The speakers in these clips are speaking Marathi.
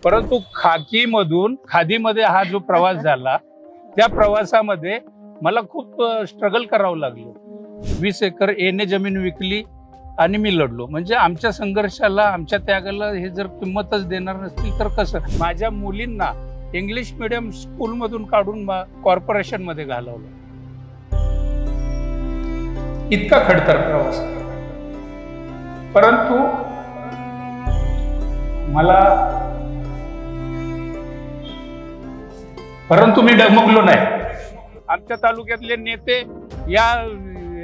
परंतु खादीमध्ये हा जो प्रवास झाला त्या प्रवासामध्ये मला खूप स्ट्रगल करावं लागलं। 20 एकर एने जमीन विकली आणि मी लढलो। म्हणजे आमच्या संघर्षाला, आमच्या त्यागाला हे जर किंमतच देणार नसतील तर कसं? माझ्या मुलींना इंग्लिश मीडियम स्कूल मधून काढून कॉर्पोरेशन मध्ये घालवलं। इतका खडतर प्रवास, परंतु मी डगमगलो नाही। आमच्या तालुक्यातले नेते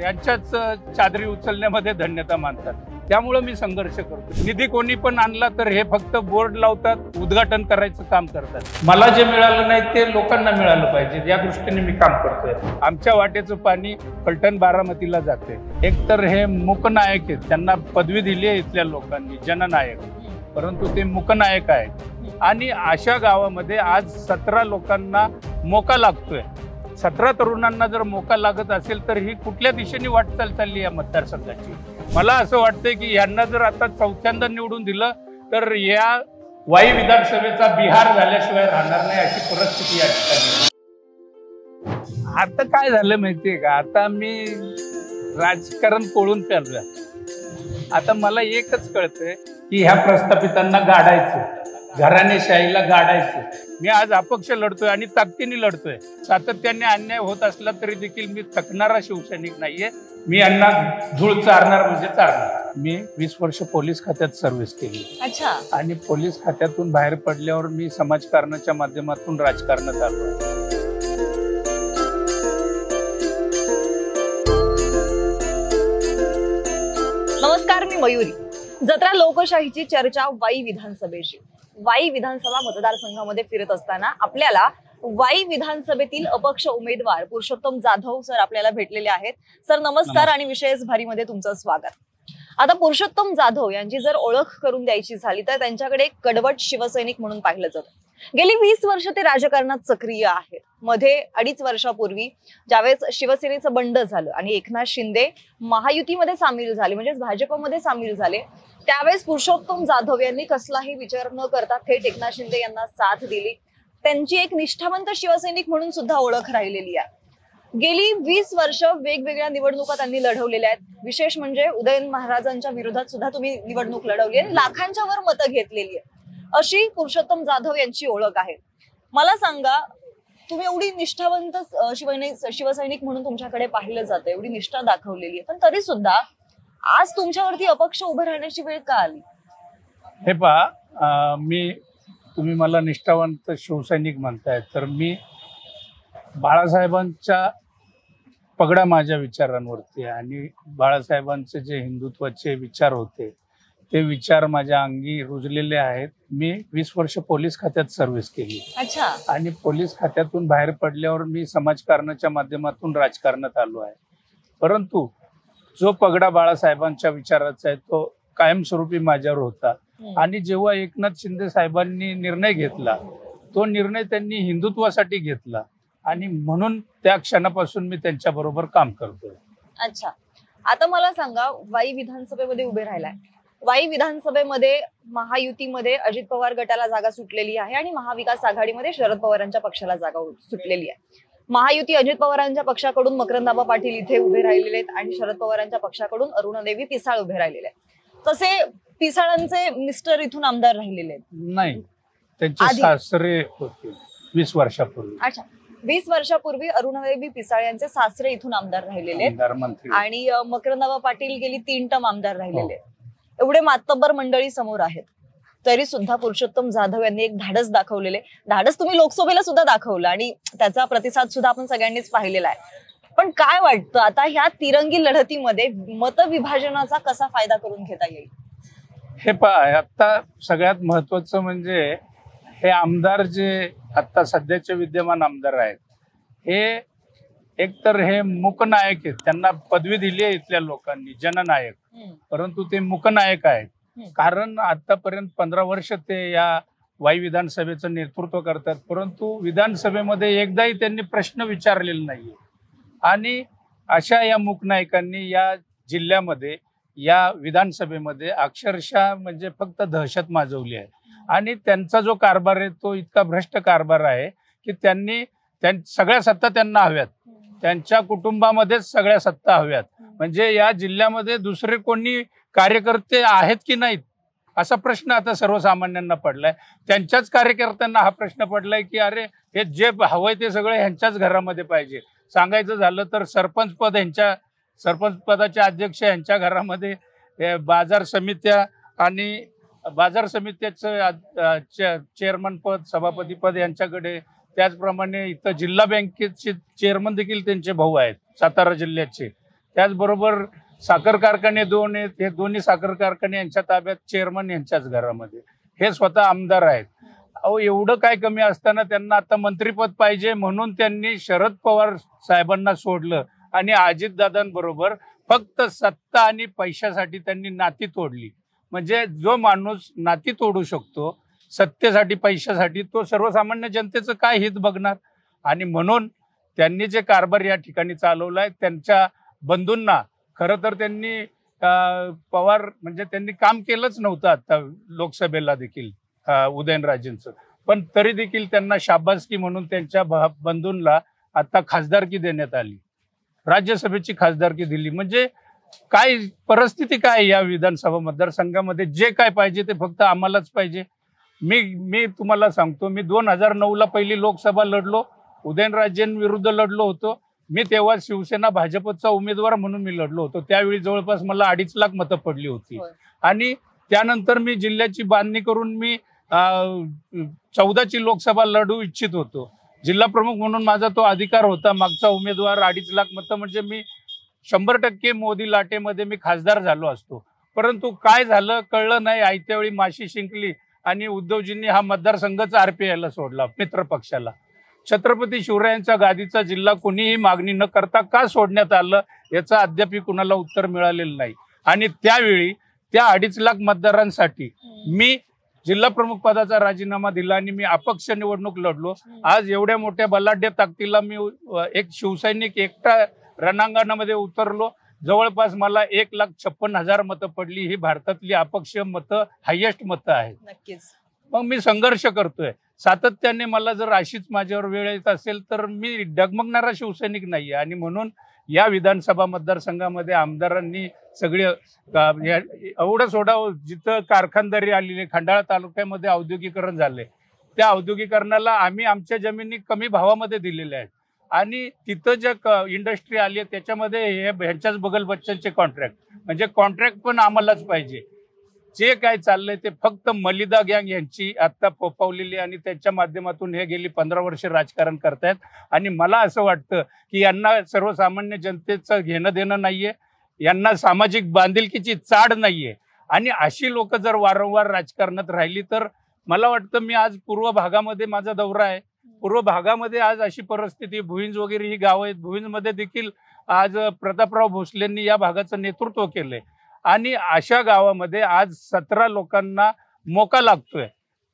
यांच्याच चादरी उचलण्यामध्ये धन्यता मानतात, त्यामुळे मी संघर्ष करतो। निधी कोणी पण आणला तर हे फक्त बोर्ड लावतात, उद्घाटन करायचं काम करतात। मला जे मिळालं नाही ते लोकांना मिळालं पाहिजे या दृष्टीने मी काम करतोय। आमच्या वाटेचं पाणी फलटण बारामतीला जाते। एक तर हे मूकनायक आहेत, त्यांना पदवी दिली आहे इथल्या लोकांनी जननायक, परंतु ते मूकनायक आहेत। आणि अशा गावामध्ये आज 17 लोकांना मोका लागतोय। 17 तरुणांना जर मोका लागत असेल तर ही कुठल्या दिशेने वाटचाल चालली या मतदारसंघाची? मला असं वाटतंय की यांना जर आता चौथ्यांदा निवडून दिलं तर या वाई विधानसभेचा बिहार झाल्याशिवाय राहणार नाही अशी परिस्थिती या ठिकाणी। आता काय झालं माहितीये का, आता मी राजकारण कोळून पेरलं। आता मला एकच कळतंय की ह्या प्रस्थापितांना गाडायचं, घराणेशाहीला गाडायचं। मी आज अपक्ष लढतोय आणि ताकदीने लढतोय। सातत्याने अन्याय होत असला तरी देखील मी थकणारा शिवसैनिक नाहीये। मी यांना धूळ चारणार म्हणजे चारणार। मी 20 वर्ष पोलीस खात्यात सर्व्हिस केली। अच्छा। आणि पोलीस खात्यातून बाहेर पडल्यावर मी समाजकारणाच्या माध्यमातून राजकारणात आलो आहे। नमस्कार, मी मयुरी। जत्रा लोकशाहीची चर्चा वाई विधानसभेची। वाई विधानसभा मतदारसंघामध्ये फिरत असताना आपल्याला वाई विधानसभेतील अपक्ष उमेदवार पुरुषोत्तम जाधव सर आपल्याला भेटलेले आहेत। सर नमस्कार आणि विशेष भारीमध्ये तुमचं स्वागत। आता पुरुषोत्तम जाधव यांची जर ओळख करून द्यायची झाली तर त्यांच्याकडे एक कडवट शिवसैनिक म्हणून पाहिलं जातं। गेली 20 वर्ष ते राजकारणात सक्रिय आहेत। मध्ये 2.5 वर्षापूर्वी ज्यावेळेस शिवसेनेचं बंड झालं आणि एकनाथ शिंदे महायुतीमध्ये सामील झाले, म्हणजे भाजपमध्ये सामील झाले, त्यावेळेस पुरुषोत्तम जाधव यांनी कसलाही विचार न करता थेट एकनाथ शिंदे यांना साथ दिली। त्यांची एक निष्ठावंत शिवसैनिक म्हणून सुद्धा ओळख राहिलेली आहे। गेली 20 वर्ष वेगवेगळ्या निवडणुका त्यांनी लढवलेल्या आहेत। विशेष म्हणजे उदयन महाराजांच्या विरोधात सुद्धा तुम्ही निवडणूक लढवली आहे, लाखांच्या वर मतं घेतलेली आहे। अशी पुरुषोत्तम जाधव यांची ओळख आहे। मला सांगा, तुम्ही एवढी निष्ठावंत शिवसैनिक म्हणून तुमच्याकडे पाहिलं जातं, एवढी निष्ठा दाखवलेली आहे, पण तरी सुद्धा आज तुमच्यावरती अपक्ष उभं राहण्याची वेळ का आली? हे पहा, तुम्ही मला निष्ठावंत शिवसैनिक म्हणताय तर मी बाळासाहेबांच्या पगडा माझ्या विचारांवरती आहे आणि बाळासाहेबांचे जे हिंदुत्वाचे विचार होते ते विचार माझ्या अंगी रुजलेले आहेत। मी 20 वर्ष पोलीस खात्यात सर्व्हिस केली। अच्छा। आणि पोलीस खात्यातून बाहेर पडल्यावर मी समाजकारणाच्या माध्यमातून राजकारणात आलो आहे। परंतु जो पगडा बाळासाहेबांच्या विचाराचा आहे तो कायमस्वरूपी माझ्यावर होता। आणि जेव्हा एकनाथ शिंदे साहेबांनी निर्णय घेतला तो निर्णय त्यांनी हिंदुत्वासाठी घेतला आणि म्हणून त्या क्षणापासून मी त्यांच्या बरोबर काम करतोय। अच्छा, आता मला सांगा, वाई विधानसभेमध्ये उभे राहिलाय। वाई विधानसभेमध्ये महायुतीमध्ये अजित पवार गटाला जागा सुटलेली आहे आणि महाविकास आघाडीमध्ये शरद पवारांच्या पक्षाला जागा सुटलेली आहे। महायुती अजित पवारांच्या पक्षाकडून मकरंदाबा पाटील इथे उभे राहिलेले आहेत आणि शरद पवारांच्या पक्षाकडून अरुणादेवी पिसाळ उभे राहिलेले आहेत। तसे पिसाळांचे मिस्टर इथून आमदार राहिलेले आहेत? नाही, त्यांचे सासरे होते 20 वर्षापूर्वी। अच्छा, 20 वर्षापूर्वी अरुणादेवी पिसाळ यांचे सासरे इथून आमदार राहिलेले आहेत आणि मकरंदाबा पाटील गेली 3 टर्म आमदार राहिलेले आहेत। एवढे मातब्बर मंडळी समोर आहेत, तरी सुद्धा पुरुषोत्तम जाधव यांनी एक धाडस दाखवलेले। धाडस तुम्ही लोकसभेला सुद्धा दाखवलं आणि त्याचा प्रतिसाद सुद्धा आपण सगळ्यांनीच पाहिलेला आहे। पण काय वाटतं, आता ह्या तिरंगी लढतीमध्ये मतविभाजनाचा कसा फायदा करून घेता येईल? हे पहा, आता सगळ्यात महत्वाचं म्हणजे हे आमदार जे आता सध्याचे विद्यमान आमदार आहेत हे एकतर हे मूकनायक आहेत, त्यांना पदवी दिली आहे इथल्या लोकांनी जननायक, परंतु ते मूकनायक आहेत। कारण आतापर्यंत 15 वर्ष ते या वाई विधानसभेचं नेतृत्व करतात, परंतु विधानसभेमध्ये एकदाही त्यांनी प्रश्न विचारलेला नाहीये। आणि अशा या मूकनायकांनी या जिल्ह्यामध्ये या विधानसभेमध्ये अक्षरशः म्हणजे फक्त दहशत माजवली आहे। आणि त्यांचा जो कारभार आहे तो इतका भ्रष्ट कारभार आहे की त्यांनी सगळ्या सत्ता त्यांना हव्यात, त्यांच्या कुटुंबामध्येच सगळ्या सत्ता हव्यात. म्हणजे या जिल्ह्यामध्ये दुसरे कोणी कार्यकर्ते आहेत की नाहीत असा प्रश्न आता सर्वसामान्यांना पडलाय. त्यांच्याच कार्यकर्त्यांना हा प्रश्न पडलाय की अरे हे जे हवंय ते सगळं ह्यांच्याच घरामध्ये पाहिजे. सांगायचं झालं तर सरपंच पदाचे अध्यक्ष यांच्या घरामध्ये, बाजार समित्या आणि बाजार समित्याचं चेअरमन पद, सभापती पद यांच्याकडे, त्याचप्रमाणे इथं जिल्हा बँकेचे चेअरमन देखील त्यांचे भाऊ आहेत सातारा जिल्ह्याचे. त्याचबरोबर साखर कारखाने 2 आहेत, हे दोन्ही साखर कारखाने यांच्या ताब्यात, चेअरमन यांच्याच घरामध्ये, हे स्वतः आमदार आहेत. अहो एवढं काय कमी असताना त्यांना आता मंत्रिपद पाहिजे म्हणून त्यांनी शरद पवार साहेबांना सोडलं आणि अजितदादांबरोबर फक्त सत्ता आणि पैशासाठी त्यांनी नाती तोडली. म्हणजे जो माणूस नाती तोडू शकतो सत्तेसाठी, पैशासाठी, तो सर्वसामान्य जनतेचं काय हित बघणार? आणि म्हणून त्यांनी जे कारभार या ठिकाणी चालवलाय, त्यांच्या बंधूंना खरं तर त्यांनी पवार म्हणजे त्यांनी काम केलंच नव्हतं आता लोकसभेला देखील उदयनराजेंचं, पण तरी देखील त्यांना शाबासकी म्हणून त्यांच्या बंधूंना आता खासदारकी देण्यात आली, राज्यसभेची खासदारकी दिली. म्हणजे काय परिस्थिती काय या विधानसभा मतदारसंघामध्ये? जे काय पाहिजे ते फक्त आम्हालाच पाहिजे. मी तुम्हाला सांगतो, मी 2009ला पहिली लोकसभा लढलो, उदयनराजेंविरुद्ध लढलो होतो. मी तेव्हा शिवसेना भाजपचा उमेदवार म्हणून मी लढलो होतो. त्यावेळी जवळपास मला 2.5 लाख मतं पडली होती. आणि त्यानंतर मी जिल्ह्याची बांधणी करून मी 14ची लोकसभा लढू इच्छित होतो. जिल्हा प्रमुख म्हणून माझा तो अधिकार होता. मागचा उमेदवार 2.5 लाख मतं म्हणजे मी 100% मोदी लाटेमध्ये मी खासदार झालो असतो. परंतु काय झालं कळलं नाही. आयत्या वेळी माशी शिंकली आणि उद्धवजींनी हा मतदारसंघच RPIला सोडला, मित्र पक्षाला. छत्रपती शिवरायांच्या गादीचा जिल्हा कोणीही मागणी न करता का सोडण्यात आलं याचं अद्याप कुणाला उत्तर मिळालेलं नाही. आणि त्यावेळी त्या 2.5 लाख मतदारांसाठी मी जिल्हा प्रमुख पदाचा राजीनामा दिला आणि मी अपक्ष निवडणूक लढलो. आज एवढ्या मोठ्या बलाढ्य ताकदीला मी एक शिवसैनिक एकटा रणांगणामध्ये उतरलो. जवळपास मला 1,56,000 मतं पडली. ही भारतातली अपक्ष मतं हायेस्ट मतं आहेत. नक्कीच. मग मी संघर्ष करतोय सातत्याने. मला जर अशीच माझ्यावर वेळ येत असेल तर मी डगमगणारा शिवसैनिक नाहीये. आणि म्हणून या विधानसभा मतदारसंघामध्ये आमदारांनी सगळे एवढं सोडावं, जिथं कारखानदारी आलेली, खंडाळा तालुक्यामध्ये औद्योगिकरण झाले, त्या औद्योगिकरणाला आम्ही आमच्या जमिनी कमी भावामध्ये दिलेल्या आहेत. आणि तिथं ज्या इंडस्ट्री आली आहे त्याच्यामध्ये ह्यांच्याच बगल बच्चनचे कॉन्ट्रॅक्ट, म्हणजे कॉन्ट्रॅक्ट पण आम्हालाच पाहिजे. जे काय चाललंय ते फक्त मलिदा गँग यांची आता फोफावलेली आणि त्यांच्या माध्यमातून हे गेली 15 वर्ष राजकारण करतायत. आणि मला असं वाटतं की यांना सर्वसामान्य जनतेचं घेणं देणं नाहीये, यांना सामाजिक बांधिलकीची चाड नाहीये. आणि अशी लोक जर वारंवार राजकारणात राहिली तर मला वाटतं, मी आज पूर्व भागामध्ये माझा दौरा आहे, पूर्व भागामध्ये आज अशी परिस्थिती, भुईंज वगैरे ही गावं आहेत, भुईंजमध्ये देखील आज प्रतापराव भोसलेंनी या भागाचं नेतृत्व केलंय. आणि अशा गावामध्ये आज 17 लोकांना मोका लागतोय.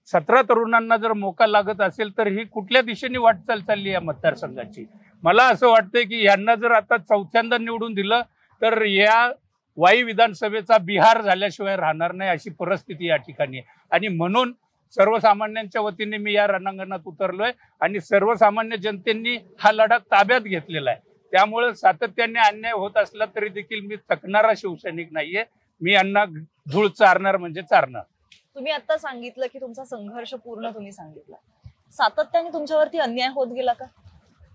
17 तरुणांना जर मोका लागत असेल तर ही कुठल्या दिशेने वाटचाल चालली या मतदारसंघाची? मला असं वाटतंय की यांना जर आता 4थ्यांदा निवडून दिलं तर या वाई विधानसभेचा बिहार झाल्याशिवाय राहणार नाही, अशी परिस्थिती या ठिकाणी. आणि म्हणून सर्वसामान्यांच्या वतीने मी या रणांगणात उतरलोय आणि सर्वसामान्य जनतेने हा लढा ताब्यात घेतलेला आहे. त्यामुळे सातत्याने अन्याय होत असला तरी देखील मी थकणारा शिवसैनिक नाहीये. मी यांना धूळ चारणार म्हणजे चारणार. तुम्ही आता सांगितलं की तुमचा संघर्ष पूर्ण तुम्ही सांगितला, सातत्याने तुमच्यावरती अन्याय होत गेला का?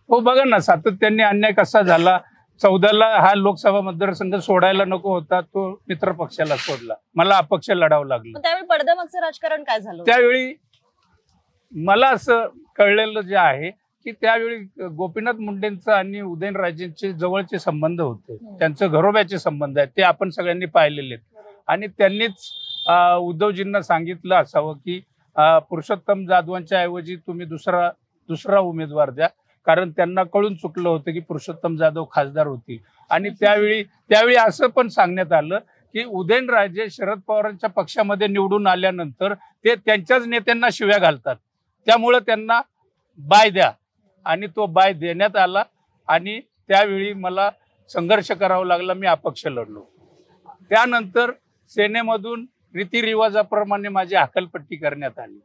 हो, बघा ना, सातत्याने अन्याय कसा झाला. 14ला हा लोकसभा मतदारसंघ सोडायला नको होता, तो मित्र पक्षाला सोडला, मला अपक्ष लढावं लागलं. त्यावेळी पडद्यामागचं राजकारण काय झालं? त्यावेळी मला असं कळलेलं जे आहे की त्यावेळी गोपीनाथ मुंडेंचं आणि उदयनराजेंचे जवळचे संबंध होते, त्यांचं घरोब्याचे संबंध आहेत, ते आपण सगळ्यांनी पाहिलेले आहेत. आणि त्यांनीच उद्धवजींना सांगितलं असावं की पुरुषोत्तम जाधवांच्या ऐवजी तुम्ही दुसरा उमेदवार द्या, कारण त्यांना कळून चुकलं होतं की पुरुषोत्तम जाधव खासदार होतील. आणि त्यावेळी असं पण सांगण्यात आलं की उदयनराजे शरद पवारांच्या पक्षामध्ये निवडून आल्यानंतर ते त्यांच्याच नेत्यांना शिव्या घालतात, त्यामुळं त्यांना बाय द्या. आणि तो बाय देण्यात आला आणि त्यावेळी मला संघर्ष करावा लागला, मी अपक्ष लढलो. त्यानंतर सेनेमधून रीतिरिवाजाप्रमाणे माझी हकालपट्टी करण्यात आली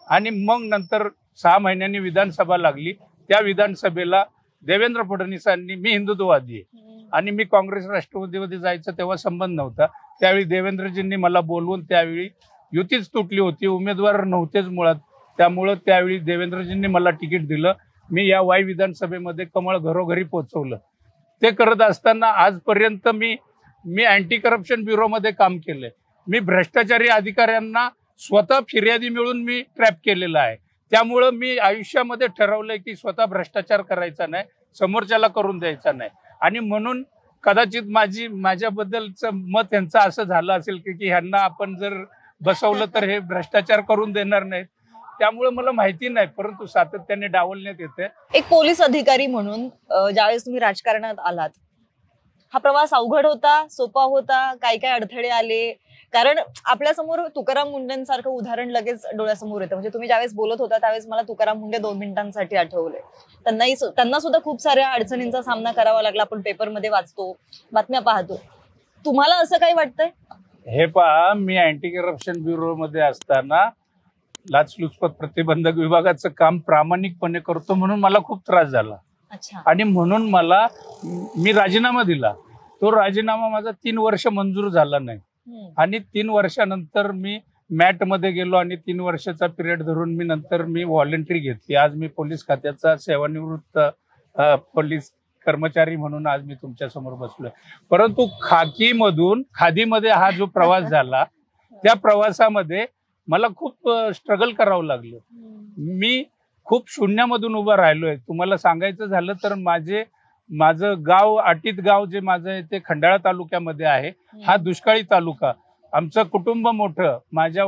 आणि मग नंतर 6 महिन्यांनी विधानसभा लागली. त्या विधानसभेला देवेंद्र फडणवीसांनी, मी हिंदुत्ववादी आहे आणि मी काँग्रेस राष्ट्रवादीमध्ये जायचं तेव्हा संबंध नव्हता, त्यावेळी देवेंद्रजींनी मला बोलवून, त्यावेळी युतीच तुटली होती, उमेदवार नव्हतेच मुळात, त्यामुळं त्यावेळी देवेंद्रजींनी मला तिकीट दिलं. मी या वाई विधानसभेमध्ये कमळ घरोघरी पोहोचवलं. ते करत असताना आजपर्यंत मी अँटी करप्शन ब्युरोमध्ये काम केलंय. मी भ्रष्टाचारी अधिकाऱ्यांना स्वतः फिर्यादी मिळून मी ट्रॅप केलेला आहे. त्यामुळं मी आयुष्यामध्ये ठरवलंय की स्वतः भ्रष्टाचार करायचा नाही, समोरच्याला करून द्यायचा नाही. आणि म्हणून कदाचित माझ्याबद्दलचं मत यांचं असं झालं असेल की ह्यांना आपण जर बसवलं तर हे भ्रष्टाचार करून देणार नाहीत. त्यामुळे मला माहिती नाही, परंतु सातत्याने डावलण्यात येते. एक पोलीस अधिकारी म्हणून ज्यावेळेस तुम्ही राजकारणात आलात, हा प्रवास अवघड होता, सोपा होता, काय काय अडथळे आले? कारण आपल्या समोर तुकाराम मुंडेंसारखं उदाहरण लगेच डोळ्यासमोर येतं. म्हणजे तुम्ही ज्यावेळेस बोलत होता त्यावेळेस मला तुकाराम मुंडे 2 मिनिटांसाठी आठवले. त्यांना सुद्धा खूप साऱ्या अडचणींचा सामना करावा लागला. आपण पेपरमध्ये वाचतो, बातम्या पाहतो. तुम्हाला असं काही वाटतंय? हे पहा, मी अँटी करप्शन ब्युरोमध्ये असताना लाचलुचपत प्रतिबंधक विभागाचं काम प्रामाणिकपणे करतो म्हणून मला खूप त्रास झाला. अच्छा. आणि म्हणून मी राजीनामा दिला. तो राजीनामा माझा 3 वर्ष मंजूर झाला नाही आणि 3 वर्षानंतर मी मॅटमध्ये गेलो आणि 3 वर्षाचा पिरियड धरून मी व्हॉलंटरी घेतली. आज मी पोलीस खात्याचा सेवानिवृत्त पोलीस कर्मचारी म्हणून आज मी तुमच्या समोर बसलोय. परंतु खादीमध्ये हा जो प्रवास झाला, त्या प्रवासामध्ये मला खूप स्ट्रगल करावं लागलं. मी खूप शून्यामधून उभं राहिलोय. तुम्हाला सांगायचं झालं तर माझं गाव, आटीत गाव जे माझं आहे ते खंडाळा तालुक्यामध्ये आहे. हा दुष्काळी तालुका. आमचं कुटुंब मोठं. माझ्या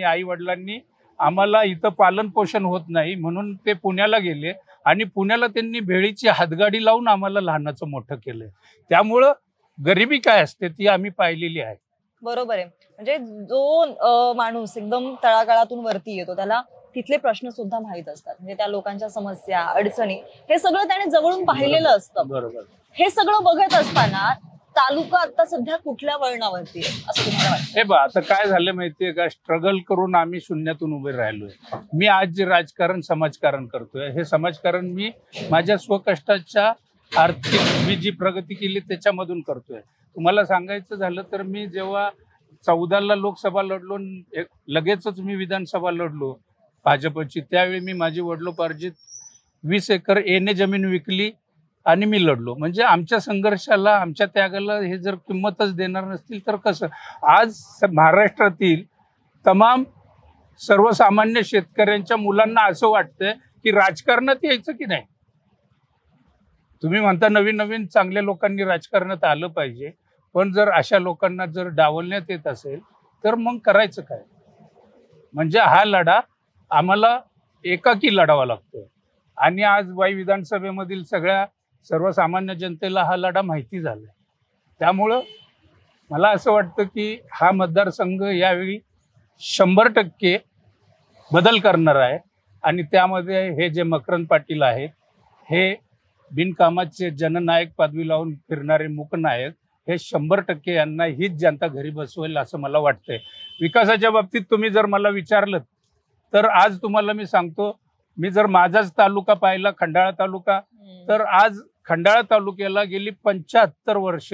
आई वडिलांनी आम्हाला इथं पालन पोषण होत नाही म्हणून ते पुण्याला गेले आणि पुण्याला त्यांनी भेळीची हातगाडी लावून आम्हाला लहानाचं मोठं केलंय. त्यामुळं गरिबी काय असते ती आम्ही पाहिलेली आहे. बरोबर आहे. म्हणजे जो माणूस एकदम तळागाळातून वरती येतो त्याला तिथले प्रश्न सुद्धा माहीत असतात. म्हणजे त्या लोकांच्या समस्या, अडचणी हे सगळं त्याने जवळून पाहिलेलं असतं. बरोबर. हे सगळं बघत असताना तालुका आता सध्या कुठल्या वळणावरती आहे असं तुम्हाला वाटतं? हे बा, आता काय झालं माहितीये का, स्ट्रगल करून आम्ही शून्यातून उभे राहिलोय. मी आज जे राजकारण, समाजकारण करतोय, हे समाजकारण मी माझ्या स्वकष्टाच्या आर्थिक मी जी प्रगती केली त्याच्यामधून करतोय. तुम्हाला सांगायचं झालं तर मी जेव्हा 14ला लोकसभा लढलो, लगेचच मी विधानसभा लढलो भाजपची, त्यावेळी मी माझी वडिलोपार्जित 20 एकर एने जमीन विकली आणि मी लढलो. म्हणजे आमच्या संघर्षाला, आमच्या त्यागाला हे जर किंमतच देणार नसतील तर कसं? आज महाराष्ट्रातील तमाम सर्वसामान्य शेतकऱ्यांच्या मुलांना असं वाटतंय की राजकारणात यायचं की नाही. तुम्ही म्हणता नवीन चांगल्या लोकांनी राजकारणात आलं पाहिजे, पण जर अशा लोकांना जर डावलण्यात येत असेल तर मग करायचं काय? म्हणजे हा लढा आम्हाला एकाकी लढावा लागतोय. आणि आज वाई विधानसभेमधील सर्वसामान्य जनतेला हा लढा माहिती झालाय. त्यामुळं मला असं वाटतं की हा मतदारसंघ यावेळी 100% बदल करणार आहे. आणि त्यामध्ये हे जे मकरंद पाटील आहेत, हे बिनकामाचे जननायक पदवी लावून फिरणारे मूकनायक, हे 100% यांना हीच जनता घरी बसवेल असं मला वाटतंय. विकासाच्या बाबतीत तुम्ही जर मला विचारलं तर आज तुम्हाला मी सांगतो, मी जर माझाच तालुका पाहिला, खंडाळा तालुका, तर आज खंडाळा तालुक्याला गेली 75 वर्ष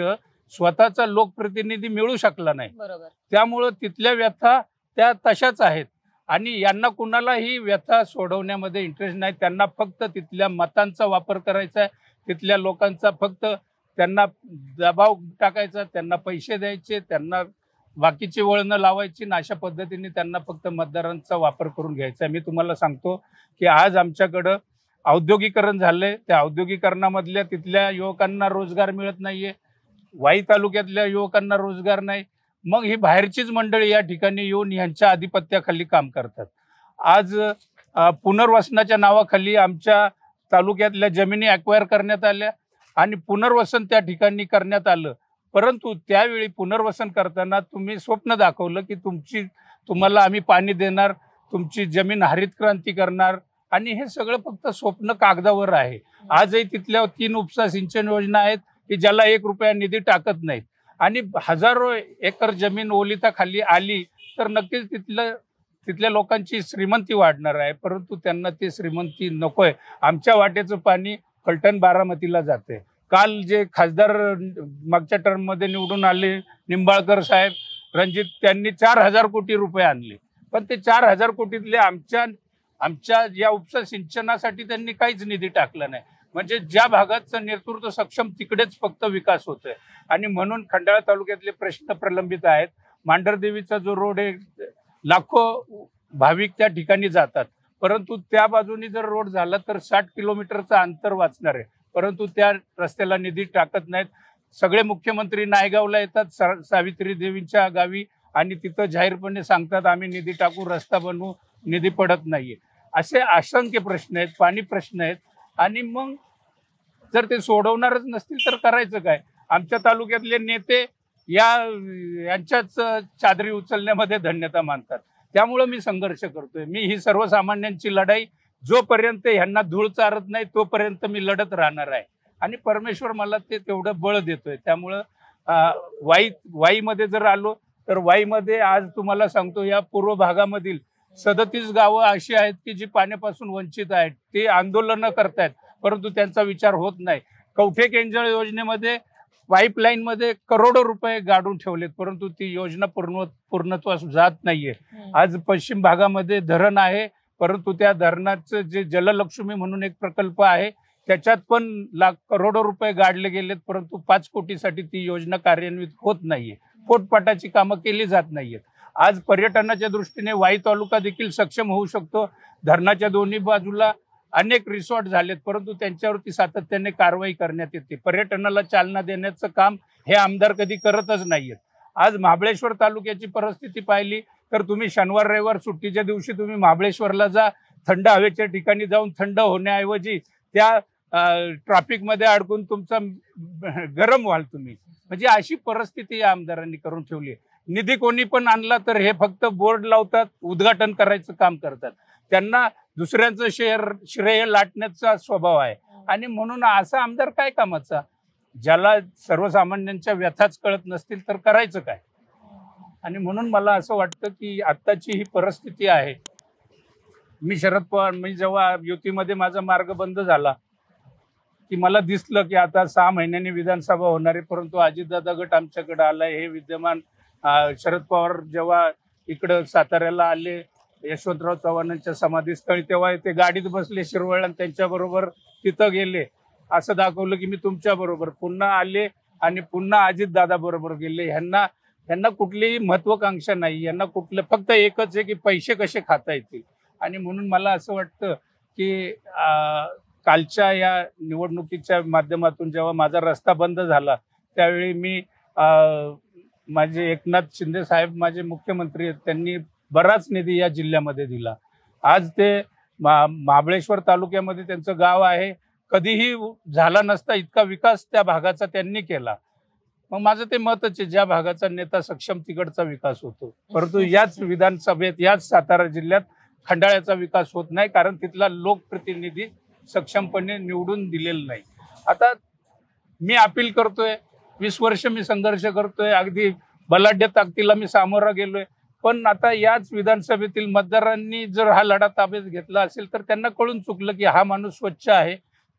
स्वतःचा लोकप्रतिनिधी मिळू शकला नाही. बरोबर. त्यामुळं तिथल्या व्यथा त्या तशाच आहेत आणि यांना कुणालाही व्यथा सोडवण्यामध्ये इंटरेस्ट नाही. त्यांना फक्त तिथल्या मतांचा वापर करायचा आहे, तिथल्या लोकांचा फक्त त्यांना दबाव टाकायचा, त्यांना पैसे द्यायचे, त्यांना बाकीची वळणं लावायची आणि अशा पद्धतीने त्यांना फक्त मतदारांचा वापर करून घ्यायचा आहे. मी तुम्हाला सांगतो की आज आमच्याकडं औद्योगिकरण झालंय. त्या औद्योगिकरणामधल्या तिथल्या युवकांना रोजगार मिळत नाहीये, वाई तालुक्यातल्या युवकांना रोजगार नाही. मग ही बाहेरचीच मंडळी या ठिकाणी येऊन यांच्या आधिपत्याखाली काम करतात. आज पुनर्वसनाच्या नावाखाली आमच्या तालुक्यातल्या जमिनी ॲक्वायर करण्यात आल्या आणि पुनर्वसन त्या ठिकाणी करण्यात आलं. परंतु त्यावेळी पुनर्वसन करताना तुम्ही स्वप्न दाखवलं की तुम्हाला आम्ही पाणी देणार, तुमची जमीन हरित क्रांती करणार, आणि हे सगळं फक्त स्वप्न कागदावर आहे. आजही तिथल्या 3 उपसा सिंचन योजना आहेत की ज्याला 1 रुपया निधी टाकत नाहीत. आणि हजारो एकर जमीन ओलिताखाली आली तर नक्कीच तिथल्या लोकांची श्रीमंती वाढणार आहे, परंतु त्यांना ती श्रीमंती नकोय. आमच्या वाटेचं पाणी फलटण बारामतीला जाते. काल जे खासदार मागच्या टर्ममध्ये निवडून आले निंबाळकर साहेब रणजित, त्यांनी 4,000 कोटी रुपये आणले, पण ते 4,000 कोटीतले आमच्या या उपसा सिंचनासाठी त्यांनी काहीच निधी टाकला नाही. म्हणजे ज्या भागाचं नेतृत्व सक्षम तिकडेच फक्त विकास होतोय. आणि म्हणून खंडाळा तालुक्यातले प्रश्न प्रलंबित आहेत. मांढरदेवीचा जो रोड आहे, लाखो भाविक त्या ठिकाणी जातात, परंतु त्या बाजूनी जर रोड झाला तर 60 किलोमीटरचं अंतर वाचणार आहे, परंतु त्या रस्त्याला निधी टाकत नाहीत. सगळे मुख्यमंत्री नायगावला येतात सावित्री देवींच्या गावी आणि तिथं जाहीरपणे सांगतात आम्ही निधी टाकू, रस्ता बनवू, निधी पडत नाहीये. असे असंख्य प्रश्न आहेत, पाणी प्रश्न आहेत. आणि मग जर ते सोडवणारच नसतील तर करायचं काय? आमच्या तालुक्यातले नेते यांच्याच चादरी उचलण्यामध्ये धन्यता मानतात. त्यामुळं मी संघर्ष करतोय. मी ही सर्वसामान्यांची लढाई जोपर्यंत ह्यांना धूळ चारत नाही तोपर्यंत मी लढत राहणार आहे. आणि परमेश्वर मला ते तेवढं बळ देतोय. त्यामुळं वाईमध्ये जर आलो तर वाईमध्ये आज तुम्हाला सांगतो, या पूर्व भागामधील 37 गावं अशी आहेत की जी पाण्यापासून वंचित आहेत. ते आंदोलनं करतायत, परंतु त्यांचा विचार होत नाही. कवठे केंजळ योजनेमध्ये पाईपलाईनमध्ये करोडो रुपये गाडून ठेवलेत, परंतु ती योजना पूर्णत्वास जात नाहीये. आज पश्चिम भागामध्ये धरण आहे, परंतु त्या धरणाचं जे जललक्ष्मी म्हणून एक प्रकल्प आहे त्याच्यात पण करोडो रुपये गाडले गेलेत, परंतु 5 कोटीसाठी ती योजना कार्यान्वित होत नाहीये. पोटपाटाची कामं केली जात नाहीयेत. आज पर्यटनाच्या दृष्टीने वाई तालुका देखील सक्षम होऊ शकतो. धरणाच्या दोन्ही बाजूला अनेक रिसॉर्ट झालेत, परंतु त्यांच्यावरती सातत्याने कारवाई करण्यात येते. पर्यटनाला चालना देण्याचं काम हे आमदार कधी करतच नाहीयेत. आज महाबळेश्वर तालुक्याची परिस्थिती पाहिली तर तुम्ही शनिवार रविवार सुट्टीच्या दिवशी तुम्ही महाबळेश्वरला जा, थंड हवेच्या ठिकाणी जाऊन थंड होण्याऐवजी त्या ट्रॅफिकमध्ये अडकून तुमचा गरम व्हाल तुम्ही. म्हणजे अशी परिस्थिती या आमदारांनी करून ठेवली. निधी कोणी पण आणला तर हे फक्त बोर्ड लावतात, उद्घाटन करायचं काम करतात. त्यांना दुसऱ्यांचं श्रेय लाटण्याचा स्वभाव आहे. आणि म्हणून असा आमदार काय कामाचा? ज्याला सर्वसामान्यांच्या व्यथाच कळत नसतील तर करायचं काय? आणि म्हणून मला असं वाटतं की आत्ताची ही परिस्थिती आहे. मी शरद पवार, मी जेव्हा युतीमध्ये माझा मार्ग बंद झाला की मला दिसलं की आता 6 महिन्यांनी विधानसभा होणार आहे, परंतु अजितदादा गट आमच्याकडे आलाय. हे विद्यमान शरद पवार जेव्हा इकडं साताऱ्याला आले यशवंतराव चव्हाणांच्या समाधीस्थळी, तेव्हा ते गाडीत बसले शिरवळ आणि त्यांच्याबरोबर तिथं गेले. असं दाखवलं की मी तुमच्या बरोबर. पुन्हा आले आणि पुन्हा अजितदादा बरोबर गेले. ह्यांना कुठलीही महत्वाकांक्षा नाही. यांना कुठलं फक्त एकच आहे की पैसे कसे खाता येतील. आणि म्हणून मला असं वाटतं की कालच्या या निवडणुकीच्या माध्यमातून जेव्हा माझा रस्ता बंद झाला त्यावेळी मी माझे एकनाथ शिंदे साहेब माझे मुख्यमंत्री आहेत, त्यांनी बराच निधी या जिल्ह्यामध्ये दिला. आज ते महाबळेश्वर तालुक्यामध्ये त्यांचं गाव आहे, कधीही झाला नसता इतका विकास त्या भागाचा त्यांनी केला. मग माझं ते मतच आहे, ज्या भागाचा नेता सक्षम तिकडचा विकास होतो. परंतु याच विधानसभेत याच सातारा जिल्ह्यात खंडाळ्याचा विकास होत नाही, कारण तिथला लोकप्रतिनिधी सक्षमपणे निवडून दिलेलं नाही. आता मी अपील करतोय, 20 वर्ष मी संघर्ष करतोय, अगदी बलाढ्य ताकदीला मी सामोरा गेलोय. पण आता याच विधानसभेतील मतदारांनी जर हा लढा ताब्यात घेतला असेल तर त्यांना कळून चुकलं की हा माणूस स्वच्छ आहे,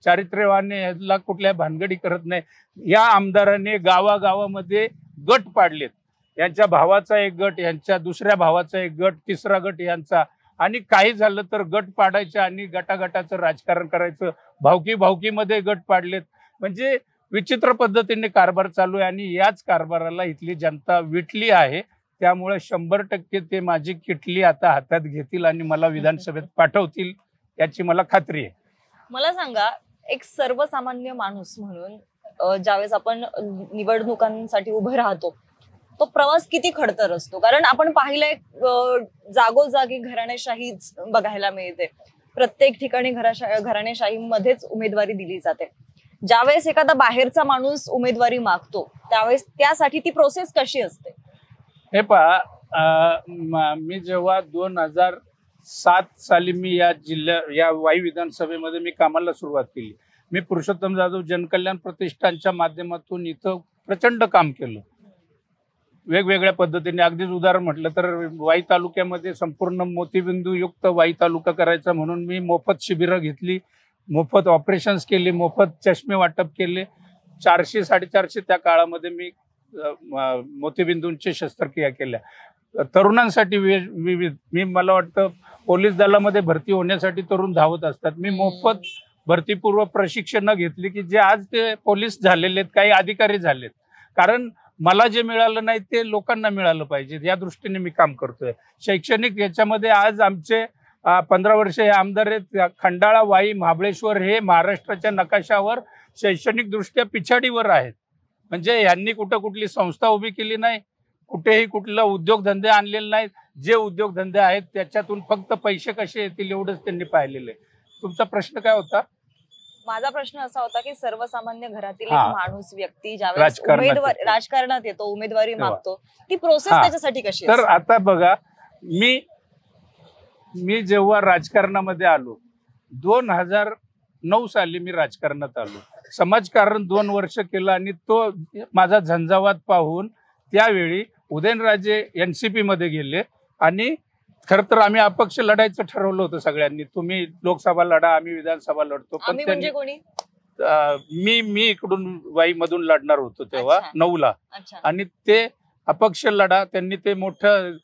चारित्र्यवान आहे, ह्याला कुठल्या भानगडी करत नाही. या आमदाराने गावागावामध्ये गट पाडलेत. यांच्या भावाचा एक गट, यांच्या दुसऱ्या भावाचा एक गट, तिसरा गट यांचा. आणि काही झालं तर गट पाडायचं आणि गटागटाचं राजकारण करायचं. भावकीमध्ये गट पाडलेत. म्हणजे विचित्र पद्धतीने कारभार चालू आहे आणि याच कारभाराला इथली जनता विटली आहे. त्यामुळे 100% ते माझी किटली आता हातात घेतील आणि मला विधानसभेत पाठवतील याची मला खात्री आहे. मला सांगा, एक सर्वसामान्य माणूस म्हणून ज्यावेळेस आपण निवडणुकांसाठी उभे राहतो तो प्रवास किती खडतर असतो. कारण आपण पाहिलंय जागोजागी घराणेशाही बघायला मिळते. प्रत्येक ठिकाणी घराणेशाहीमध्येच उमेदवारी दिली जाते. ज्यावेळेस एखादा बाहेरचा माणूस उमेदवारी मागतो त्यावेळेस त्यासाठी ती प्रोसेस कशी असते? हे पहा, मी जेव्हा 2007 साली मी या वाई विधानसभेमध्ये मी कामाला सुरुवात केली. मी पुरुषोत्तम जाधव जनकल्याण प्रतिष्ठानच्या माध्यमातून इथं प्रचंड काम केलं. वेगवेगळ्या पद्धतीने, अगदीच उदाहरण म्हटलं तर वाई तालुक्यामध्ये संपूर्ण मोतीबिंदूयुक्त वाई तालुका करायचा म्हणून मी मोफत शिबिरं घेतली, मोफत ऑपरेशन्स केली, मोफत चष्मे वाटप केले. 400-450 त्या काळामध्ये मी मोतीबिंदूंची शस्त्रक्रिया केल्या. तरुणांसाठी विविध, मला वाटतं पोलीस दलामध्ये भरती होण्यासाठी तरुण धावत असतात. मी मोफत भरतीपूर्व प्रशिक्षण घेतली की जे आज ते पोलीस झालेले आहेत, काही अधिकारी झालेत. कारण मला जे मिळालं नाही ते लोकांना मिळालं पाहिजे, या दृष्टीने मी काम करतोय. शैक्षणिक याच्यामध्ये आज आमचे 15 वर्ष हे आमदार आहेत. खंडाळा, वाई, महाबळेश्वर हे महाराष्ट्राच्या नकाशावर शैक्षणिक दृष्ट्या पिछाडीवर आहेत. म्हणजे यांनी कुठली संस्था उभी केली नाही, कुठेही कुठला उद्योगधंदे आणलेले नाहीत. जे उद्योगधंदे आहेत त्याच्यातून फक्त पैसे कसे येतील एवढंच त्यांनी पाहिलेलं आहे. तुमचा प्रश्न काय होता? माझा प्रश्न असा होता की सर्वसामान्य घरातील एक हा. माणूस, व्यक्ती ज्यावेळेस राजकारणात येतो, उमेदवारी मागतो, ती प्रोसेस हा. त्याच्यासाठी कशी तर असते? आता बघा, मी जेव्हा राजकारणामध्ये आलो 2009 साली मी राजकारणात आलो. समाजकारण 2 वर्ष केलं आणि तो माझा झंझावात पाहून त्यावेळी उदयनराजे NCP मध्ये गेले आणि खरं तर आम्ही अपक्ष लढायचं ठरवलं होतं सगळ्यांनी. तुम्ही लोकसभा लढा, आम्ही विधानसभा लढतो. पण म्हणजे कोणी? मी इकडून वाईमधून लढणार होतो तेव्हा. अच्छा. 9ला. अच्छा. आणि ते अपक्ष लढा, त्यांनी ते मोठं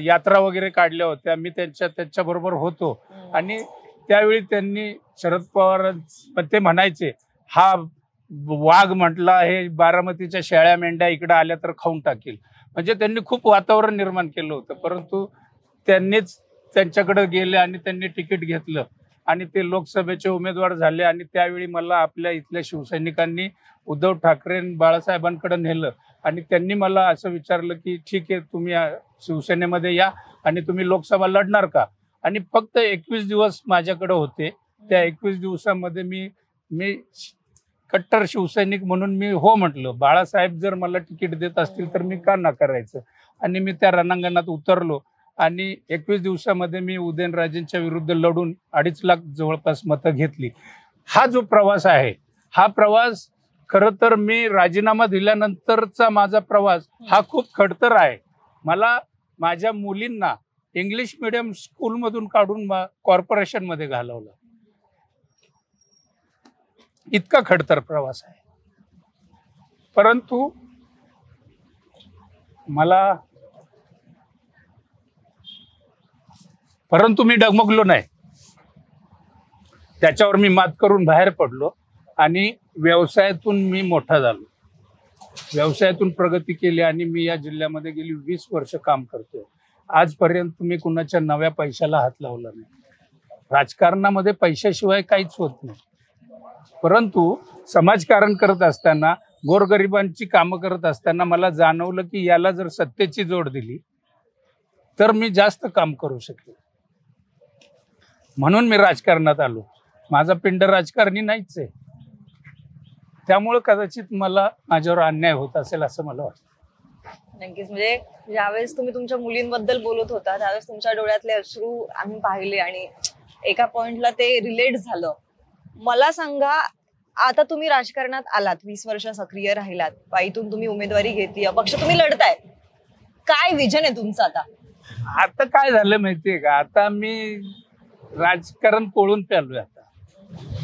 यात्रा वगैरे काढल्या होत्या. मी त्यांच्या बरोबर होतो. आणि त्यावेळी त्यांनी शरद पवार ते म्हणायचे, हा वाघ म्हटला, हे बारामतीच्या शेळ्या मेंढ्या इकडे आल्या तर खाऊन टाकील. म्हणजे त्यांनी खूप वातावरण निर्माण केलं होतं. परंतु त्यांनीच त्यांच्याकडे गेले आणि त्यांनी तिकीट घेतलं आणि ते लोकसभेचे उमेदवार झाले. आणि त्यावेळी मला आपल्या इथल्या शिवसैनिकांनी उद्धव ठाकरे बाळासाहेबांकडे नेलं आणि त्यांनी मला असं विचारलं की ठीक आहे, तुम्ही शिवसेनेमध्ये या आणि तुम्ही लोकसभा लढणार का? आणि फक्त 21 दिवस माझ्याकडे होते. त्या 21 दिवसामध्ये मी कट्टर शिवसैनिक म्हणून मी हो म्हटलं. बाळासाहेब जर मला तिकीट देत असतील तर मी का नाकारायचं? आणि मी त्या रणांगणात उतरलो आणि 21 दिवसामध्ये मी उदयनराजेंच्या विरुद्ध लढून 2.5 लाख जवळपास मतं घेतली. हा जो प्रवास आहे, हा प्रवास खरं तर मी राजीनामा दिल्यानंतरचा माझा प्रवास हा खूप खडतर आहे. मला माझ्या मुलींना इंग्लिश मीडियम स्कूलमधून काढून कॉर्पोरेशनमध्ये घालवलं. इतका खडतर प्रवास आहे. परंतु मी डगमगलो नाही. त्याच्यावर मी मात करून बाहेर पडलो आणि व्यवसायातून मी मोठा झालो. व्यवसायातून प्रगती केली आणि मी या जिल्ह्यामध्ये गेली 20 वर्ष काम करतोय. आजपर्यंत मी कुणाच्या नव्या पैशाला हात लावला नाही. राजकारणामध्ये पैशाशिवाय काहीच होत नाही. परंतु समाजकारण करत असताना, गोरगरिबांची कामं करत असताना मला जाणवलं की याला जर सत्तेची जोड दिली तर मी जास्त काम करू शकेल. म्हणून मी राजकारणात आलो. माझा पिंड राजकारणी नाहीच आहे. त्यामुळे कदाचित मला माझ्यावर अन्याय होत असेल असं मला वाटतं. नक्कीच. म्हणजे ज्यावेळेस तुम्ही तुमच्या मुलींबद्दल बोलत होता त्यावेळेस तुमच्या डोळ्यातले अश्रू आम्ही पाहिले आणि एका पॉइंटला ते रिलेट झालं. मला सांगा, आता तुम्ही राजकारणात आलात, 20 वर्ष सक्रिय राहिलात, वाईतून तुम्ही उमेदवारी घेतली, अपक्ष तुम्ही लढताय, काय विजन आहे तुमचं आता? आता काय झालं माहितीये का, आता मी राजकारण पळून पेलोय.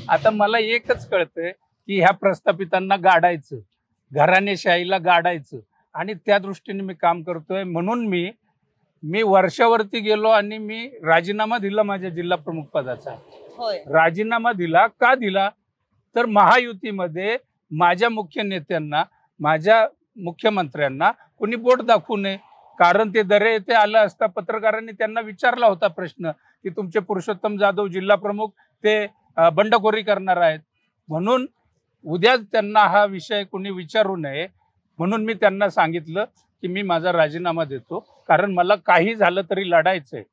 आता मला एकच कळतंय की ह्या प्रस्थापितांना गाडायचं, घराणेशाहीला गाडायचं आणि त्या दृष्टीने मी काम करतोय. म्हणून मी वर्षावरती गेलो आणि मी राजीनामा दिला माझ्या जिल्हा प्रमुख पदाचा. होय. राजीनामा दिला का दिला तर महायुतीमध्ये माझ्या मुख्य नेत्यांना, माझ्या मुख्यमंत्र्यांना कोणी बोट दाखवू नये. कारण ते दरे येथे आलं असता पत्रकारांनी त्यांना विचारला होता प्रश्न की तुमचे पुरुषोत्तम जाधव जिल्हा प्रमुख ते बंडखोरी करणार आहेत. म्हणून उद्या त्यांना हा विषय कोणी विचारू नये म्हणून मी त्यांना सांगितलं की मी माझा राजीनामा देतो. कारण मला काही झालं तरी लढायचंय